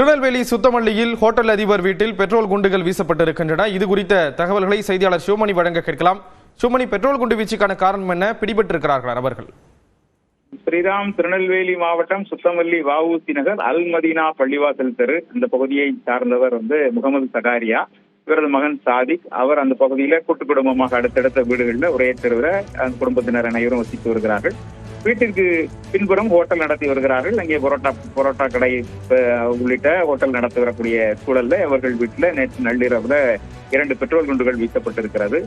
Tirunelveli சுத்தமல்லியில் hotel அதிபர் வீட்டில் petrol குண்டுகள் வீசப்பட்டிருக்கின்றன. இது குறித்த தகவல்களை செய்தியாளர் சிவமணி வழங்க கேட்கலாம். சிவமணி, பெட்ரோல் குண்டு வீச்சுக்கான காரணம் என்ன? பிடிபட்டிருக்கிறார்களா நபர்கள்? ஸ்ரீராம், திருநெல்வேலி மாவட்டம் சுத்தமல்லி வஉசி நகர் அல் மதீனா பள்ளிவாசல் தெரு இந்த பகுதியை சார்ந்தவர் முகமது சகாரியா. இவரது மகன் சாதிக். அவர் அந்த பகுதியில கூட்டு குடும்பமாக அடுத்தடுத்த வீடுகளில் ஒரே தெருவில் அந்த குடும்பத்தினர் அனைவரும் வசித்து வருகிறார்கள். வீட்டிற்கு பின்புறம் ஹோட்டல் நடத்தி வருகிறார்கள். அங்கே பரோட்டா கடை உள்ளிட்ட ஹோட்டல் நடத்தி வரக்கூடிய சூழல்ல அவர்கள் வீட்டில் நேற்று நள்ளிரவுல 2 பெட்ரோல் குண்டுகள் வீசப்பட்டிருக்கிறது.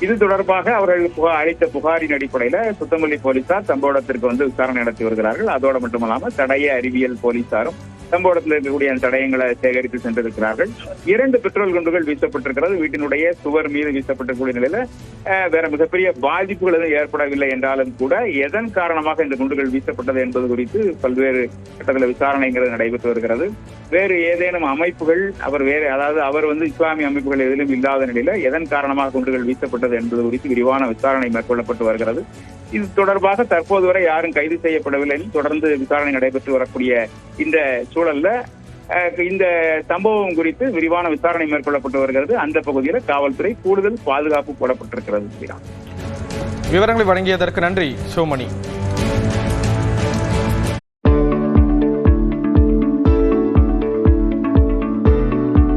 இது தொடர்பாக அவர்கள் அளித்த புகாரின் அடிப்படையில சுத்தமல்லி போலீசார் சம்பவ இடத்திற்கு விசாரணை நடத்தி வருகிறார்கள். அதோடு மட்டுமல்லாமல் தடய அறிவியல் போலீசாரும் சம்பவ இடத்தில் இருக்கக்கூடிய அந்த தடயங்களை சேகரித்து சென்றிருக்கிறார்கள். 2 பெட்ரோல் குண்டுகள் வீசப்பட்டிருக்கிறது. வீட்டினுடைய சுவர் மீது வீசப்பட்டிருக்கூடிய நிலையில வேற மிகப்பெரிய பாதிப்புகள் எதுவும் ஏற்படவில்லை என்றாலும் கூட எதன் காரணமாக இந்த குண்டுகள் வீசப்பட்டது என்பது குறித்து பல்வேறு கட்டத்தில் விசாரணைங்கிறது நடைபெற்று வருகிறது. வேறு ஏதேனும் அமைப்புகள் அவர் இஸ்லாமிய அமைப்புகள் எதிலும் இல்லாத நிலையில எதன் காரணமாக குண்டுகள் வீசப்பட்டது என்பது குறித்து விரிவான விசாரணை மேற்கொள்ளப்பட்டு வருகிறது. இது தொடர்பாக தற்போது வரை யாரும் கைது செய்யப்படவில்லை. தொடர்ந்து விசாரணை நடைபெற்று வரக்கூடிய இந்த சூழல்ல இந்த சம்பவம் குறித்து விரிவான விசாரணை மேற்கொள்ளப்பட்டு வருகிறது. அந்த பகுதியில் காவல்துறை கூடுதல் பாதுகாப்பு போடப்பட்டிருக்கிறது. விவரங்களை வழங்கியதற்கு நன்றி சிவமணி.